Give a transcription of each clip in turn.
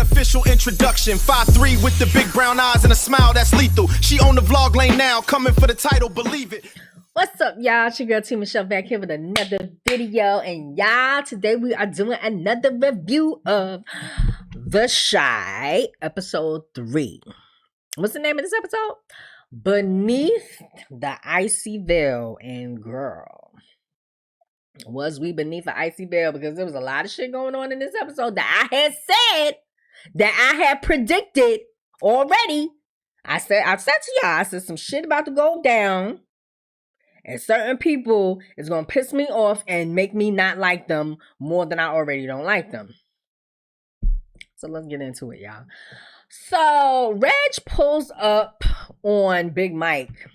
official introduction. 5'3" with the big brown eyes and a smile that's lethal. She on the vlog lane now, coming for the title, believe it. What's up, y'all? It's your girl T Michelle back here with another video. And y'all, today we are doing another review of The Chi, episode 3. What's the name of this episode? Beneath the Icy Veil. And girl, was we beneath the icy veil? Because there was a lot of shit going on in this episode that I had said, that I had predicted already. I said to y'all, I said some shit about to go down. And certain people is going to piss me off and make me not like them more than I already don't like them. So let's get into it, y'all. So Reg pulls up on Big Mike.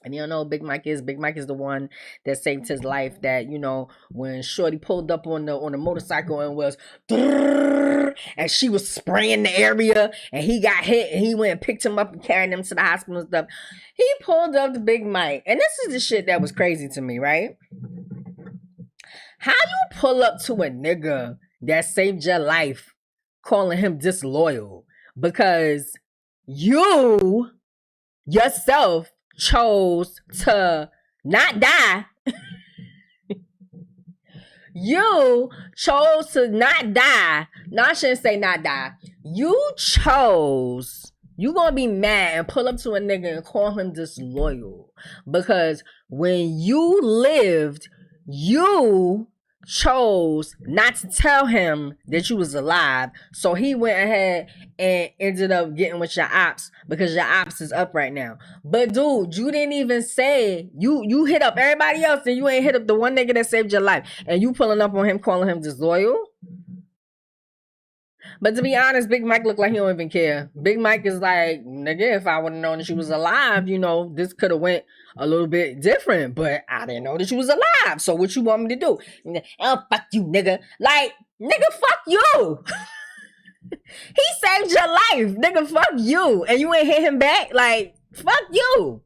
And you don't know what Big Mike is. Big Mike is the one that saved his life. That, you know, when Shorty pulled up on the motorcycle and was, and she was spraying the area, and he got hit, and he went and picked him up and carried him to the hospital and stuff. He pulled up to Big Mike, and this is the shit that was crazy to me, right? How you pull up to a nigga that saved your life, calling him disloyal because you yourself chose to not die. You chose to not die. No, I shouldn't say not die. You chose. You gonna be mad and pull up to a nigga and call him disloyal because when you lived, you chose not to tell him that you was alive, so he went ahead and ended up getting with your ops because your ops is up right now. But dude, you didn't even say, you hit up everybody else and you ain't hit up the one nigga that saved your life, and you pulling up on him calling him disloyal. But to be honest, Big Mike looked like he don't even care. Big Mike is like, nigga, if I would have known that she was alive, you know, this could have went a little bit different. But I didn't know that she was alive. So what you want me to do? Oh, fuck you, nigga. Like, nigga, fuck you. He saved your life. Nigga, fuck you. And you ain't hit him back? Like, fuck you.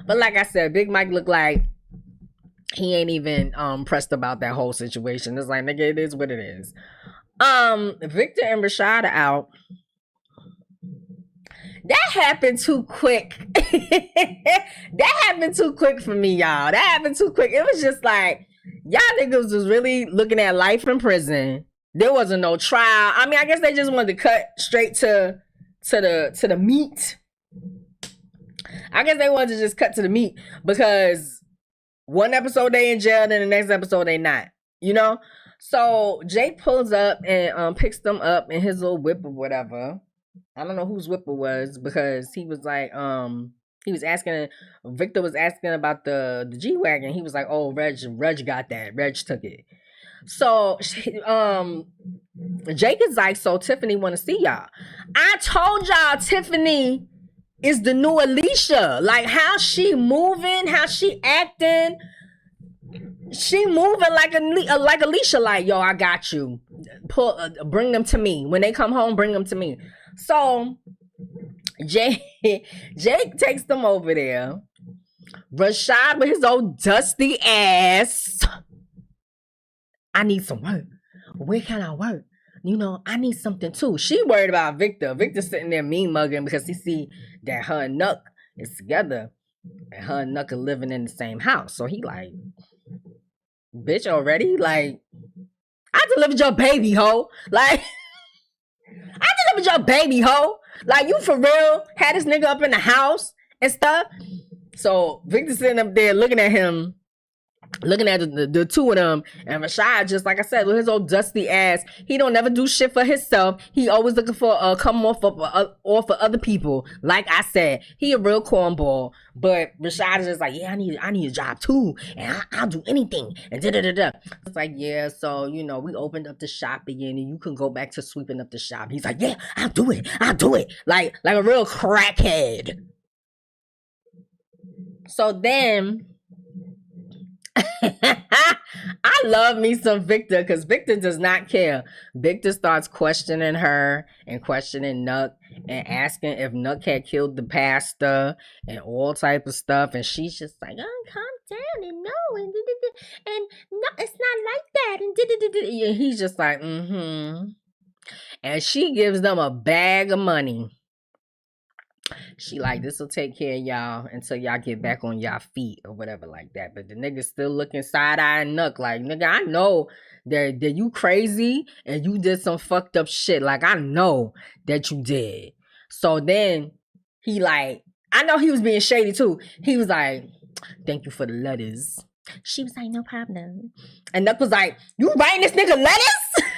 But like I said, Big Mike looked like he ain't even pressed about that whole situation. It's like, nigga, it is what it is. Victor and Rashad are out. That happened too quick. That happened too quick for me, y'all. That happened too quick. It was just like, y'all niggas was really looking at life in prison. There wasn't no trial. I mean, I guess they just wanted to cut straight to the meat. I guess they wanted to just cut to the meat because one episode they in jail, then the next episode they not. You know? So Jake pulls up and picks them up in his little whip or whatever. I don't know whose whip it was because he was like, he was asking, Victor was asking about the G-Wagon. He was like, oh, Reg got that. Reg took it. So Jake is like, so Tiffany want to see y'all. I told y'all Tiffany is the new Alicia. Like how she moving, how she acting. She moving like Alicia, like, yo, I got you. Bring them to me. When they come home, bring them to me. So Jake takes them over there. Rashad with his old dusty ass. I need some work. Where can I work? You know, I need something too. She worried about Victor. Victor's sitting there mean mugging because he see that her and Nuck is together. And her and Nuck are living in the same house. So he like, bitch, already? Like, I delivered your baby, ho. Like, I delivered your baby, ho. Like, you for real had this nigga up in the house and stuff. So Victor sitting up there looking at him, looking at the two of them, and Rashad, just like I said, with his old dusty ass, he don't never do shit for himself. He always looking for come off for other people. Like I said, he a real cornball. But Rashad is just like, yeah, I need a job too, and I'll do anything. And da. It's like, yeah, so you know, we opened up the shop again, and you can go back to sweeping up the shop. He's like, yeah, I'll do it. Like a real crackhead. So then I love me some Victor because Victor does not care. Victor starts questioning her and questioning Nuck and asking if Nuck had killed the pastor and all type of stuff, and she's just like, oh, calm down and no, and no, it's not like that, and he's just like, And she gives them a bag of money. She like, this will take care of y'all until y'all get back on y'all feet or whatever like that. But the nigga still looking side-eye and nuck like, nigga, I know that you crazy and you did some fucked up shit. Like, I know that you did. So then he like, I know he was being shady too. He was like, thank you for the letters. She was like, no problem. And Nuck was like, you writing this nigga letters?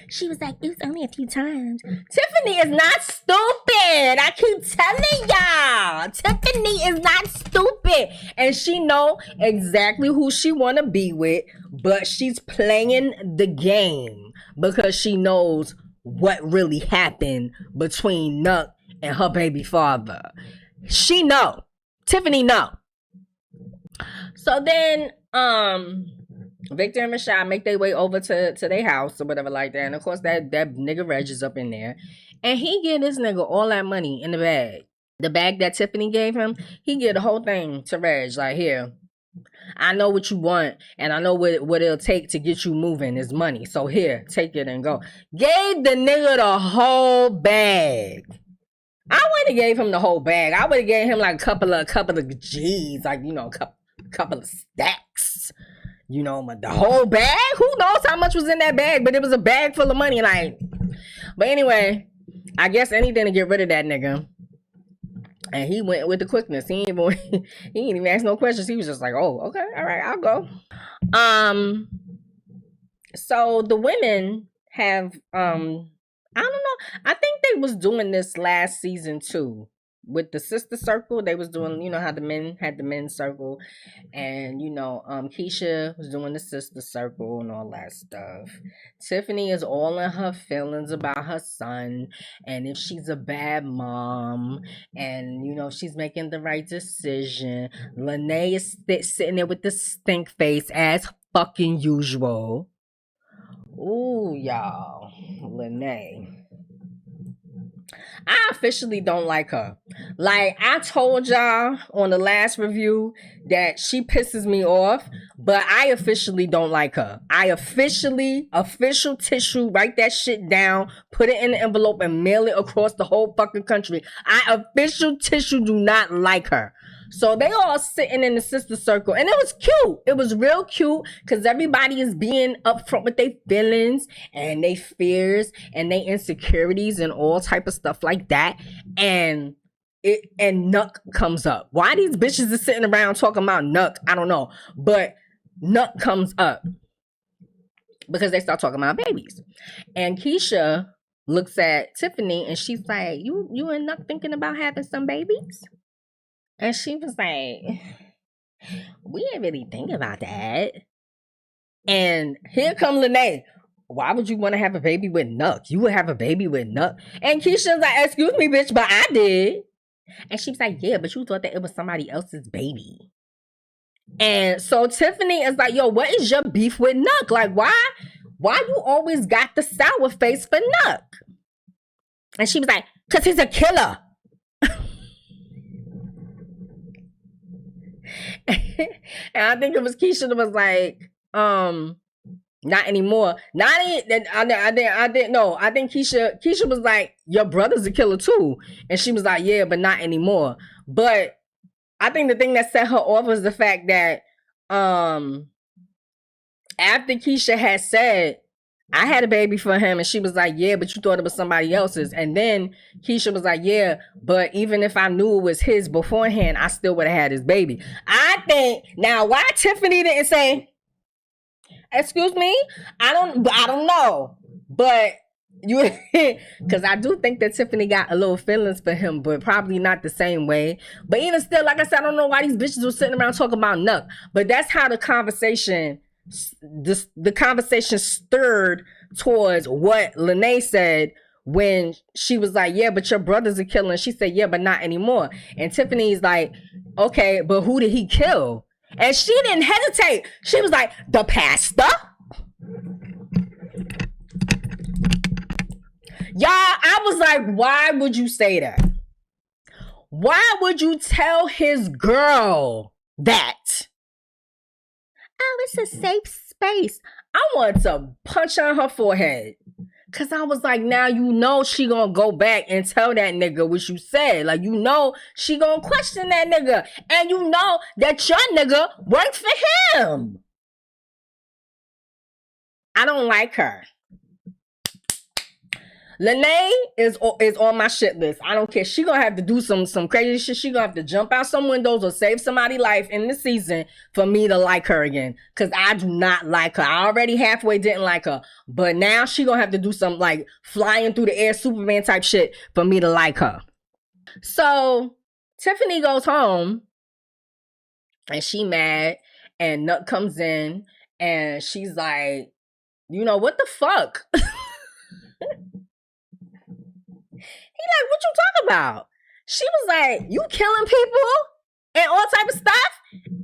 She was like, it was only a few times. Tiffany is not stupid. I keep telling y'all. Tiffany is not stupid. And she know exactly who she want to be with. But she's playing the game because she knows what really happened between Nuck and her baby father. She know. Tiffany know. So then, Victor and Michelle make their way over to their house or whatever like that. And of course, that nigga Reg is up in there. And he get this nigga all that money in the bag. The bag that Tiffany gave him, he get the whole thing to Reg. Like, here, I know what you want. And I know what it'll take to get you moving is money. So here, take it and go. Gave the nigga the whole bag. I would have gave him the whole bag. I would have gave him like a couple of G's. Like, you know, a couple of stacks. You know, but the whole bag? Who knows how much was in that bag? But it was a bag full of money. Like, but anyway, I guess anything to get rid of that nigga. And he went with the quickness. He didn't even ask no questions. He was just like, oh, okay, all right, I'll go. So the women have, I don't know. I think they was doing this last season too. With the sister circle, they was doing, you know, how the men had the men's circle, and you know, Keisha was doing the sister circle and all that stuff. Tiffany is all in her feelings about her son, and if she's a bad mom, and you know, she's making the right decision. Lene is sitting there with the stink face as fucking usual. Ooh, y'all, Lene. I officially don't like her. Like, I told y'all on the last review that she pisses me off, but I officially don't like her. Official tissue, write that shit down, put it in an envelope and mail it across the whole fucking country. I official tissue do not like her. So they all sitting in the sister circle, and it was cute. It was real cute because everybody is being upfront with their feelings and their fears and their insecurities and all type of stuff like that. And Nuck comes up. Why these bitches are sitting around talking about Nuck? I don't know, but Nuck comes up because they start talking about babies. And Keisha looks at Tiffany and she's like, "You and Nuck thinking about having some babies?" And she was like, we didn't really think about that. And here come Lene. Why would you want to have a baby with Nuck? You would have a baby with Nuck. And Keisha's like, excuse me, bitch, but I did. And she was like, yeah, but you thought that it was somebody else's baby. And so Tiffany is like, yo, what is your beef with Nuck? Like, why you always got the sour face for Nuck? And she was like, because he's a killer. And I think it was Keisha that was like, not anymore. I didn't know. I think Keisha was like, your brother's a killer too. And she was like, yeah, but not anymore. But I think the thing that set her off was the fact that after Keisha had said, I had a baby for him, and she was like, yeah, but you thought it was somebody else's. And then Keisha was like, yeah, but even if I knew it was his beforehand, I still would have had his baby. I think, now why Tiffany didn't say, excuse me? I don't know. But you, because I do think that Tiffany got a little feelings for him, but probably not the same way. But even still, like I said, I don't know why these bitches were sitting around talking about Nuck. But that's how the conversation stirred towards what Lene said when she was like, yeah, but your brother's a killer. And she said, yeah, but not anymore. And Tiffany's like, okay, but who did he kill? And she didn't hesitate. She was like, the pastor? Y'all, I was like, why would you say that? Why would you tell his girl that? Oh, it's a safe space. I wanted to punch on her forehead. Cause I was like, now you know she gonna go back and tell that nigga what you said. Like, you know she gonna question that nigga. And you know that your nigga worked for him. I don't like her. Lene is on my shit list. I don't care. She gonna have to do some crazy shit. She gonna have to jump out some windows or save somebody's life in the season for me to like her again. Cause I do not like her. I already halfway didn't like her. But now she gonna have to do some like flying through the air Superman type shit for me to like her. So Tiffany goes home and she mad and Nut comes in and she's like, you know, what the fuck? Like, what you talking about? She was like, you killing people and all type of stuff?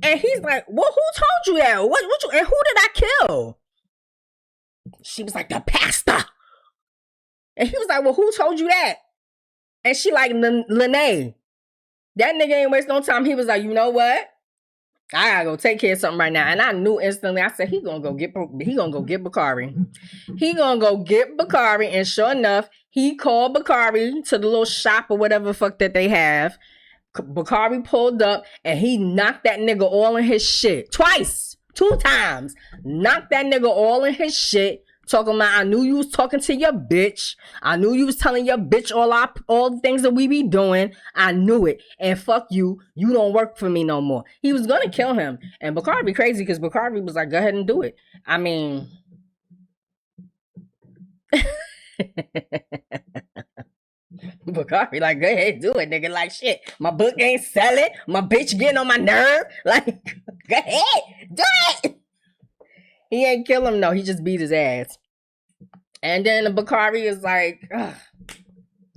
And he's like, well, who told you that? What you, and who did I kill? She was like, the pastor. And he was like, well, who told you that? And she like, Lene. That nigga ain't waste no time. He was like, you know what? I gotta go take care of something right now. And I knew instantly, I said, he gonna go get Bakari. He gonna go get Bakari. And sure enough, he called Bakari to the little shop or whatever the fuck that they have. Bakari pulled up and he knocked that nigga all in his shit. Twice. 2 times. Knocked that nigga all in his shit. Talking about, I knew you was talking to your bitch. I knew you was telling your bitch all the things that we be doing. I knew it. And fuck you. You don't work for me no more. He was gonna kill him. And Bakari be crazy because Bakari was like, go ahead and do it. I mean... Bakari like, go ahead, do it, nigga. Like, shit, my book ain't selling. My bitch getting on my nerve. Like, go ahead, do it. He ain't kill him, no. He just beat his ass. And then Bakari is like, ugh,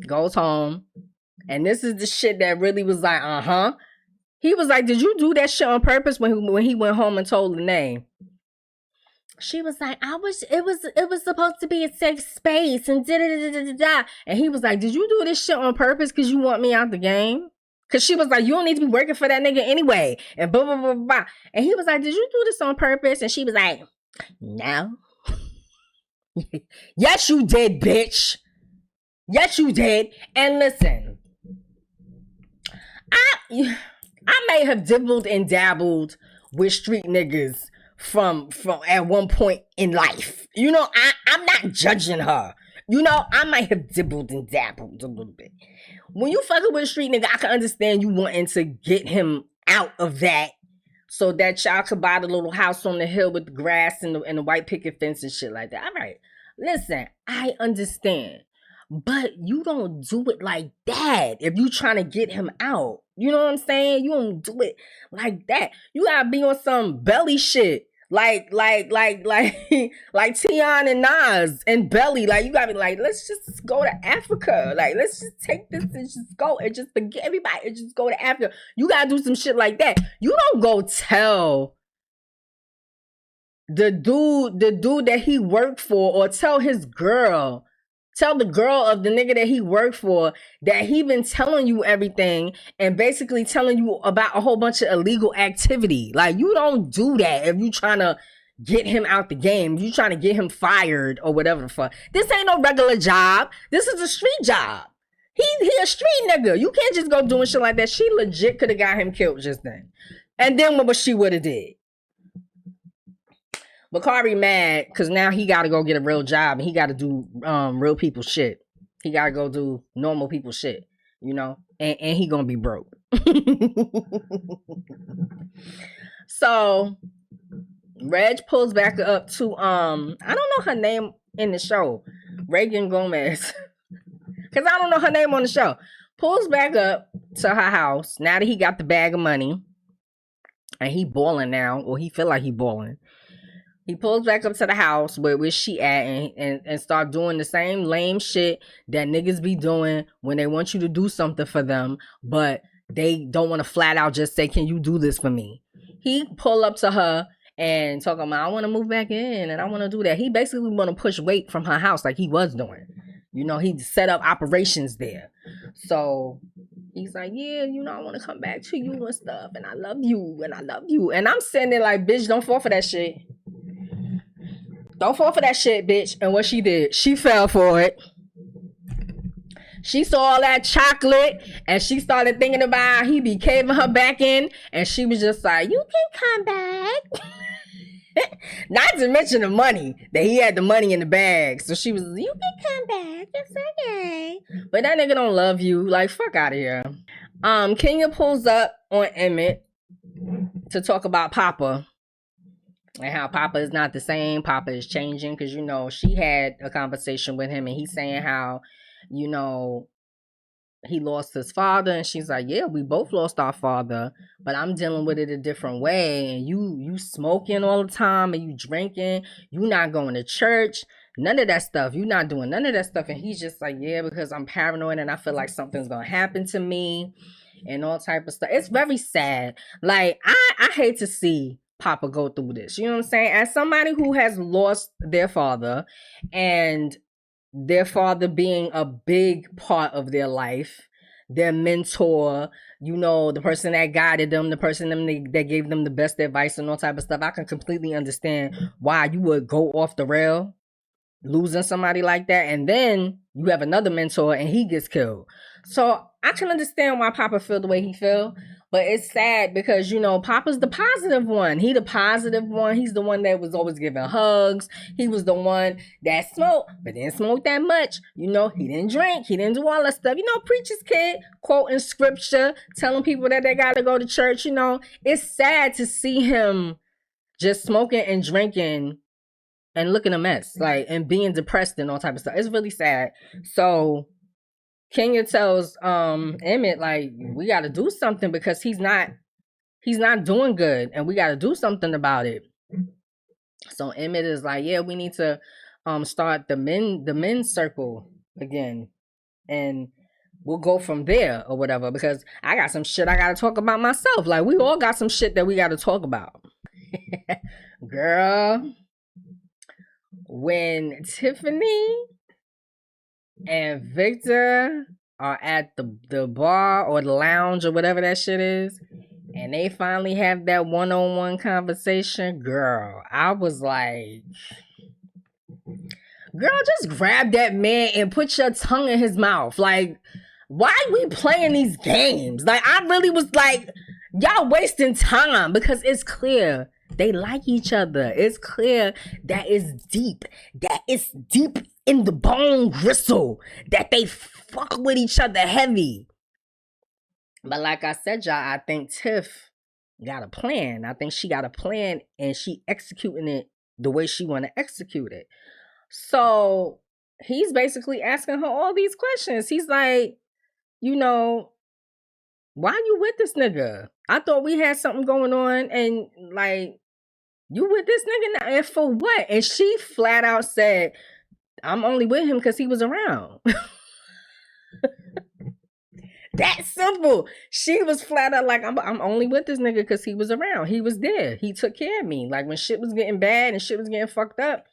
goes home. And this is the shit that really was like, uh-huh. He was like, did you do that shit on purpose when he went home and told the name? She was like, it was supposed to be a safe space and da-da-da-da-da-da. And he was like, did you do this shit on purpose because you want me out the game? Because she was like, you don't need to be working for that nigga anyway. And blah, blah, blah, blah. And he was like, did you do this on purpose? And she was like, no. Yes, you did, bitch. Yes, you did. And listen, I may have dibbled and dabbled with street niggas from at one point in life. You know, I'm not judging her. You know, I might have dibbled and dabbled a little bit. When you fucking with a street nigga, I can understand you wanting to get him out of that so that y'all could buy the little house on the hill with the grass and the white picket fence and shit like that. All right. Listen, I understand. But you don't do it like that if you trying to get him out. You know what I'm saying? You don't do it like that. You gotta be on some belly shit. Like Tion and Nas and Belly. Like, you gotta be like, let's just go to Africa. Like, let's just take this and just go and just forget everybody and just go to Africa. You gotta do some shit like that. You don't go tell the dude that he worked for, or tell his girl, tell the girl of the nigga that he worked for that he been telling you everything and basically telling you about a whole bunch of illegal activity. Like, you don't do that if you trying to get him out the game. You trying to get him fired or whatever the fuck. This ain't no regular job. This is a street job. He a street nigga. You can't just go doing shit like that. She legit could have got him killed just then. And then what she would have did. Bakari mad because now he got to go get a real job and he got to do real people shit. He got to go do normal people shit, you know, and he gonna be broke. So Reg pulls back up to I don't know her name in the show, Reagan Gomez, because I don't know her name on the show. Pulls back up to her house now that he got the bag of money and he balling now, or he feel like he balling. He pulls back up to the house where she at and start doing the same lame shit that niggas be doing when they want you to do something for them, but they don't want to flat out just say, can you do this for me? He pull up to her and talking about, I want to move back in and I want to do that. He basically want to push weight from her house like he was doing. You know, he set up operations there. So he's like, yeah, you know, I want to come back to you and stuff. And I love you and I love you. And I'm sitting there like, bitch, don't fall for that shit. Don't fall for that shit, bitch. And what she did, she fell for it. She saw all that chocolate and she started thinking about how he be caving her back in. And she was just like, you can come back. Not to mention the money, that he had the money in the bag. So she was, you can come back. It's okay. But that nigga don't love you. Like, fuck out of here. Kenya pulls up on Emmett to talk about Papa. And how Papa is not the same. Papa is changing. Because, you know, she had a conversation with him. And he's saying how, you know, he lost his father. And she's like, yeah, we both lost our father. But I'm dealing with it a different way. And you smoking all the time. And you drinking. You not going to church. None of that stuff. You not doing none of that stuff. And he's just like, yeah, because I'm paranoid. And I feel like something's going to happen to me. And all type of stuff. It's very sad. Like, I hate to see Papa go through this. You know what I'm saying? As somebody who has lost their father and their father being a big part of their life, their mentor, you know, the person that guided them, the person that gave them the best advice and all type of stuff, I can completely understand why you would go off the rail losing somebody like that. And then you have another mentor and he gets killed. So I can understand why Papa feel the way he feel. But it's sad because, you know, Papa's the positive one. He the positive one. He's the one that was always giving hugs. He was the one that smoked, but didn't smoke that much. You know, he didn't drink. He didn't do all that stuff. You know, preacher's kid, quoting scripture, telling people that they got to go to church. You know, it's sad to see him just smoking and drinking and looking a mess, like, and being depressed and all type of stuff. It's really sad. So Kenya tells Emmett, like, we got to do something because he's not doing good and we got to do something about it. So Emmett is like, yeah, we need to start the men's circle again and we'll go from there or whatever, because I got some shit I got to talk about myself. Like, we all got some shit that we got to talk about. Girl, when Tiffany and Victor are at the bar or the lounge or whatever that shit is, and they finally have that one-on-one conversation, girl, I was like, girl, just grab that man and put your tongue in his mouth. Like, why we playing these games? Like, I really was like, y'all wasting time, because it's clear they like each other. It's clear that it's deep. That it's deep in the bone gristle. That they fuck with each other heavy. But like I said, y'all, I think Tiff got a plan. I think she got a plan and she executing it the way she want to execute it. So he's basically asking her all these questions. He's like, you know, why you with this nigga? I thought we had something going on, and like, you with this nigga now, and for what? And she flat out said, I'm only with him because he was around. That simple. She was flat out like, I'm only with this nigga because he was around. He was there. He took care of me. Like, when shit was getting bad and shit was getting fucked up,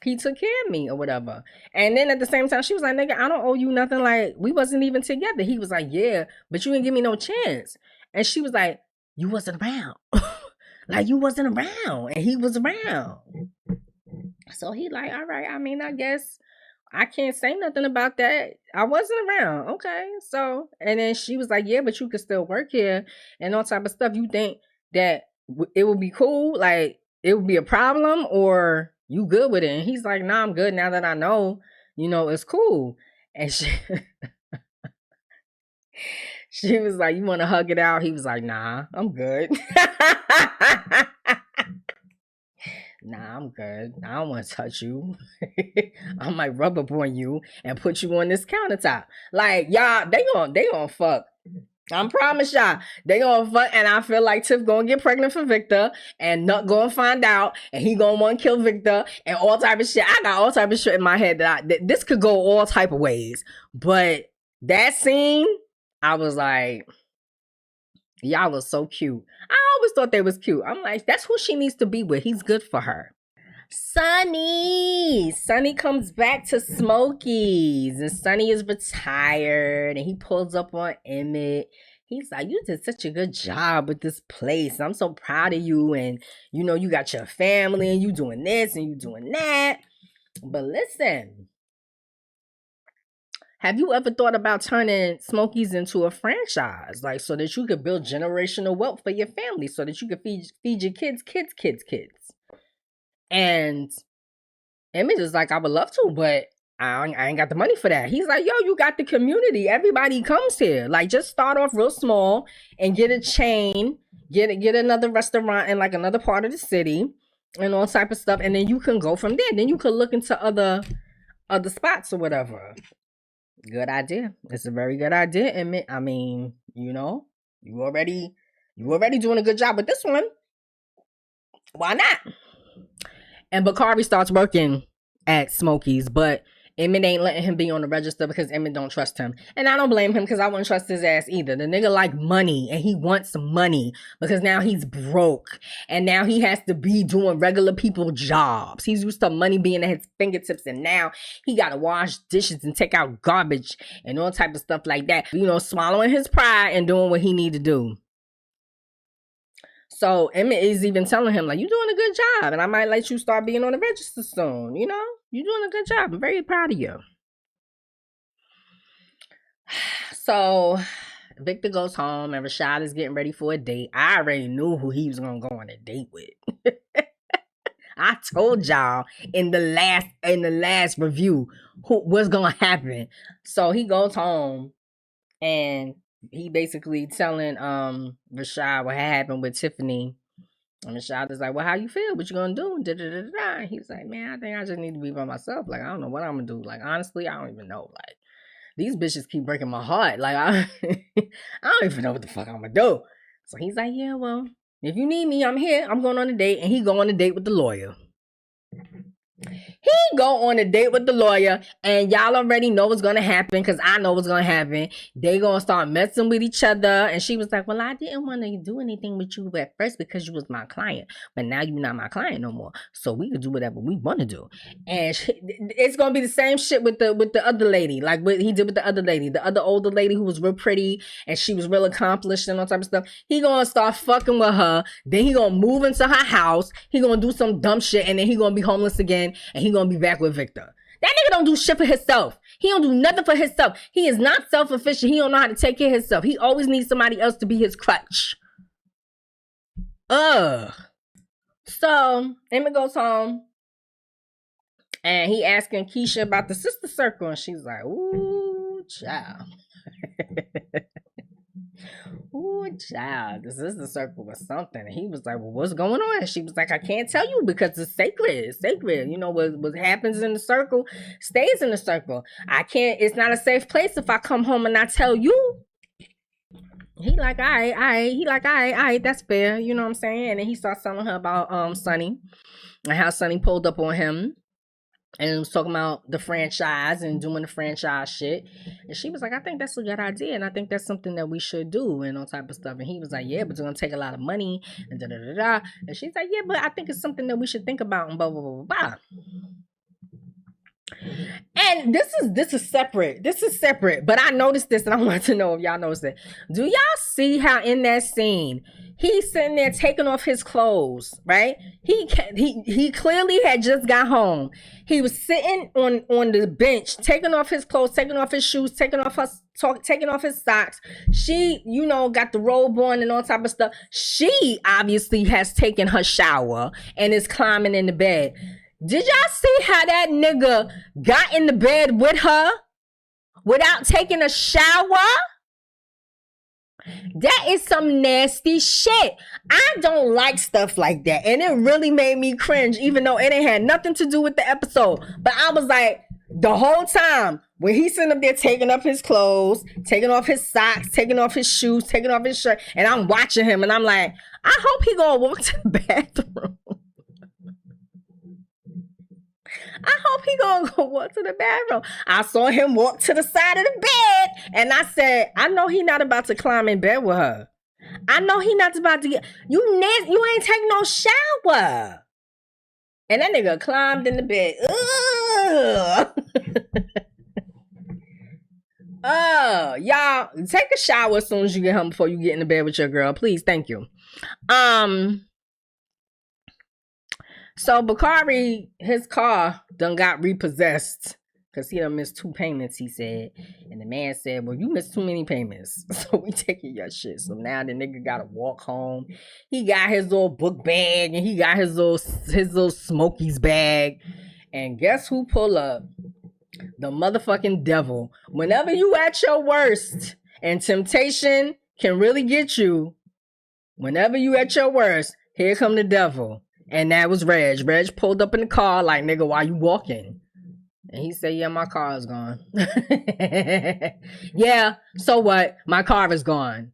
he took care of me or whatever. And then at the same time, she was like, nigga, I don't owe you nothing. Like, we wasn't even together. He was like, yeah, but you didn't give me no chance. And she was like, you wasn't around. Like, you wasn't around. And he was around. So he like, all right, I mean, I guess I can't say nothing about that. I wasn't around. Okay. So, and then she was like, yeah, but you could still work here and all type of stuff. You think that it would be cool? Like, it would be a problem, or you good with it? And he's like, nah, I'm good now that I know, you know, it's cool. And she was like, you want to hug it out? He was like, nah, I'm good. Nah, I'm good. I don't want to touch you. I might rub up on you and put you on this countertop. Like, y'all, they gonna fuck. I promise y'all, they gonna fuck, and I feel like Tiff gonna get pregnant for Victor, and Nut gonna find out, and he gonna want to kill Victor, and all type of shit. I got all type of shit in my head that this could go all type of ways. But that scene, I was like, y'all was so cute. I always thought they was cute. I'm like, that's who she needs to be with. He's good for her. Sonny comes back to Smokey's, and Sonny is retired, and he pulls up on Emmett. He's like, you did such a good job with this place. I'm so proud of you. And, you got your family and you doing this and you doing that. But listen, have you ever thought about turning Smokies into a franchise? Like, so that you could build generational wealth for your family, so that you could feed your kids. And Emmett is like, I would love to, but I ain't got the money for that. He's like, yo, you got the community. Everybody comes here. Like, just start off real small and get a chain, get another restaurant in like another part of the city and all type of stuff. And then you can go from there. Then you can look into other spots or whatever. Good idea. It's a very good idea, Emmett. I mean, you already doing a good job with this one. Why not? And Bakari starts working at Smokies, but Emmett ain't letting him be on the register because Emmett don't trust him. And I don't blame him because I wouldn't trust his ass either. The nigga like money and he wants money because now he's broke. And now he has to be doing regular people jobs. He's used to money being at his fingertips and now he got to wash dishes and take out garbage and all type of stuff like that. Swallowing his pride and doing what he need to do. So Emmett is even telling him, like, you're doing a good job, and I might let you start being on the register soon. You're doing a good job. I'm very proud of you. So Victor goes home, and Rashad is getting ready for a date. I already knew who he was gonna go on a date with. I told y'all in the last review what's gonna happen. So he goes home, and he basically telling Rashad what happened with Tiffany. And Rashad is like, well, how you feel? What you gonna do? Da-da-da-da. He's like, man, I think I just need to be by myself. Like, I don't know what I'm gonna do. Like, honestly, I don't even know. Like, these bitches keep breaking my heart. Like, I don't even know what the fuck I'm gonna do. So he's like, yeah, well, if you need me, I'm here. I'm going on a date. And he go on a date with the lawyer. He go on a date with the lawyer, and y'all already know what's gonna happen because I know what's gonna happen. They gonna start messing with each other, and she was like, well, I didn't want to do anything with you at first because you was my client, but now you're not my client no more, so we can do whatever we want to do. And it's gonna be the same shit with the other lady, like what he did with the other lady, the other older lady who was real pretty and she was real accomplished and all type of stuff. He gonna start fucking with her, then he gonna move into her house, he gonna do some dumb shit, and then he gonna be homeless again. And he gonna be back with Victor. That nigga don't do shit for himself. He don't do nothing for himself. He is not self-efficient. He don't know how to take care of himself. He always needs somebody else to be his crutch. So Emmett goes home and he asking Keisha about the sister circle, and she's like, ooh, child. Ooh, child, the sister circle was something. And he was like, well, what's going on? And she was like, I can't tell you because it's sacred. It's sacred. What happens in the circle stays in the circle. It's not a safe place if I come home and I tell you. He like, all right. He like, all right, that's fair. You know what I'm saying? And then he starts telling her about Sonny and how Sonny pulled up on him. And was talking about the franchise and doing the franchise shit. And she was like, I think that's a good idea. And I think that's something that we should do and all type of stuff. And he was like, yeah, but it's going to take a lot of money. And da-da-da-da. And she's like, yeah, but I think it's something that we should think about and blah, blah, blah, blah. And this is separate. But I noticed this and I want to know if y'all noticed it. Do y'all see how in that scene, he's sitting there taking off his clothes, right? He clearly had just got home. He was sitting on the bench, taking off his clothes, taking off his shoes, taking off his socks. She, got the robe on and all type of stuff. She obviously has taken her shower and is climbing in the bed. Did y'all see how that nigga got in the bed with her without taking a shower? That is some nasty shit. I don't like stuff like that. And it really made me cringe, even though it ain't had nothing to do with the episode. But I was like, the whole time, when he's sitting up there taking up his clothes, taking off his socks, taking off his shoes, taking off his shirt, and I'm watching him, and I'm like, I hope he gonna walk to the bathroom. I hope he gonna go walk to the bathroom. I saw him walk to the side of the bed, and I said, I know he not about to climb in bed with her. I know he not about to get you ain't taking no shower. And that nigga climbed in the bed. Y'all, take a shower as soon as you get home before you get into bed with your girl. Please, thank you. So Bakari, his car done got repossessed because he done missed 2 payments, he said. And the man said, well, you missed too many payments, so we taking your shit. So now the nigga gotta walk home. He got his little book bag and he got his little Smokies bag. And guess who pull up? The motherfucking devil. Whenever you at your worst and temptation can really get you, whenever you at your worst, here come the devil. And that was Reg. Reg pulled up in the car like, nigga, why you walking? And he said, yeah, my car is gone. Yeah, so what? My car is gone.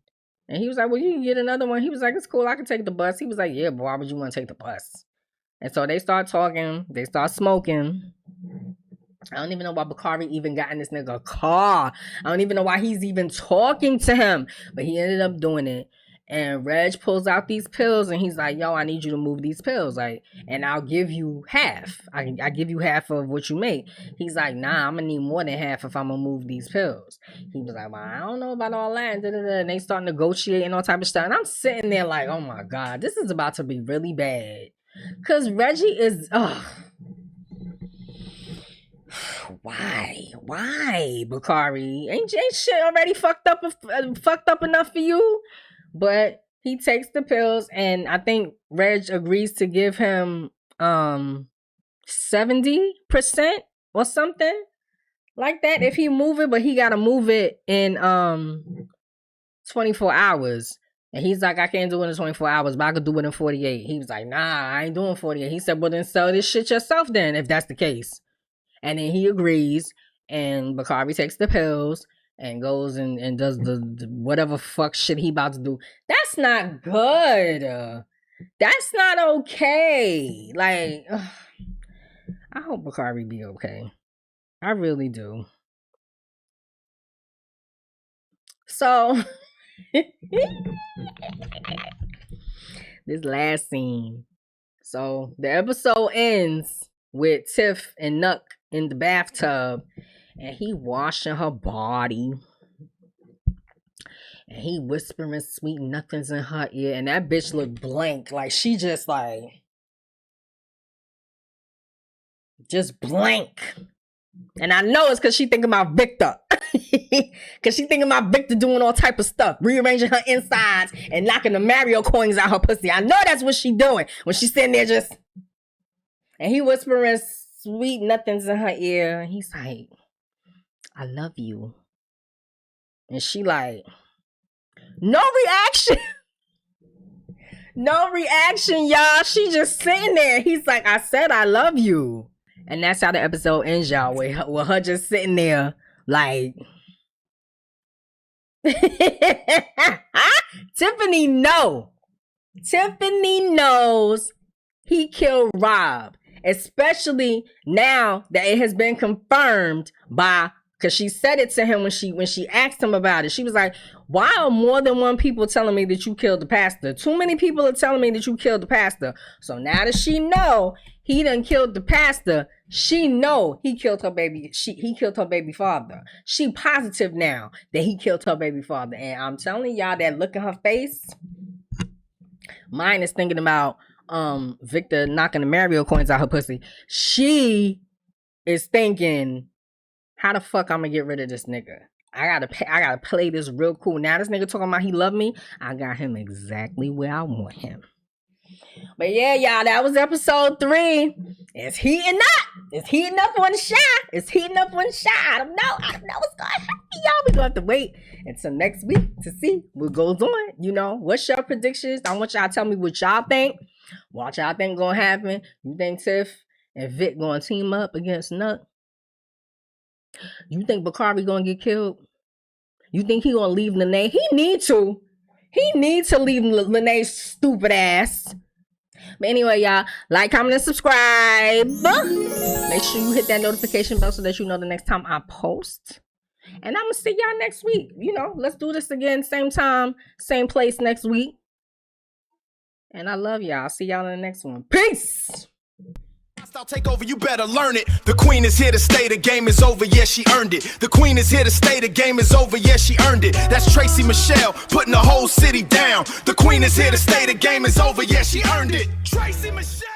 And he was like, well, you can get another one. He was like, it's cool, I can take the bus. He was like, yeah, but why would you want to take the bus? And so they start talking. They start smoking. I don't even know why Bakari even got in this nigga a car. I don't even know why he's even talking to him. But he ended up doing it. And Reg pulls out these pills and he's like, yo, I need you to move these pills. Like, and I'll give you half. I give you half of what you make. He's like, nah, I'm gonna need more than half if I'm gonna move these pills. He was like, well, I don't know about all that. And they start negotiating all type of stuff. And I'm sitting there like, oh my God, this is about to be really bad. Cause Reggie is, why, Bakari? Ain't shit already fucked up enough for you? But he takes the pills, and I think Reg agrees to give him 70% or something like that if he move it, but he gotta move it in 24 hours. And he's like, I can't do it in 24 hours, but I could do it in 48. He was like, nah, I ain't doing 48. He said, well, then sell this shit yourself then, if that's the case. And then he agrees, and Bakari takes the pills and goes and does the whatever fuck shit he about to do. That's not good. That's not okay. Like, I hope Bakari be okay. I really do. So, this last scene. So, the episode ends with Tiff and Nuck in the bathtub, and he washing her body, and he whispering sweet nothings in her ear, and that bitch look blank, like she just blank. And I know it's because she thinking about Victor. Because she thinking about Victor doing all type of stuff, rearranging her insides and knocking the Mario coins out her pussy. I know that's what she doing when she's sitting there just, and he whispering sweet nothings in her ear. He's like, I love you. And she like, no reaction. No reaction, y'all. She just sitting there. He's like, I said I love you. And that's how the episode ends, y'all, with her just sitting there like, Tiffany knows he killed Rob. Especially now that it has been confirmed by, because she said it to him when she asked him about it. She was like, why are more than one people telling me that you killed the pastor? Too many people are telling me that you killed the pastor. So now that she know he done killed the pastor, she know he killed her baby. He killed her baby father. She positive now that he killed her baby father. And I'm telling y'all, that look in her face, mine is thinking about Victor knocking the Mario coins out her pussy. She is thinking, how the fuck I'm gonna get rid of this nigga? I gotta play this real cool. Now this nigga talking about he love me. I got him exactly where I want him. But yeah, y'all, that was episode 3. It's heating up. It's heating up on the shot. I don't know what's gonna happen, y'all. We gonna have to wait until next week to see what goes on. You know, what's your predictions? I want y'all to tell me what y'all think. What y'all think gonna happen? You think Tiff and Vic gonna team up against Nuck? You think Bakari gonna get killed? You think he gonna leave Lene? He need to leave Lene's stupid ass. But anyway, y'all, like, comment, and subscribe. Make sure you hit that notification bell so that you know the next time I post. And I'm gonna see y'all next week. You know, let's do this again, same time, same place next week. And I love y'all. See y'all in the next one. Peace. I'll take over, you better learn it. The queen is here to stay, the game is over, yeah, she earned it. The queen is here to stay, the game is over, yeah, she earned it. That's Tracy Michelle, putting the whole city down. The queen is here to stay, the game is over, yeah, she earned it. Tracy Michelle.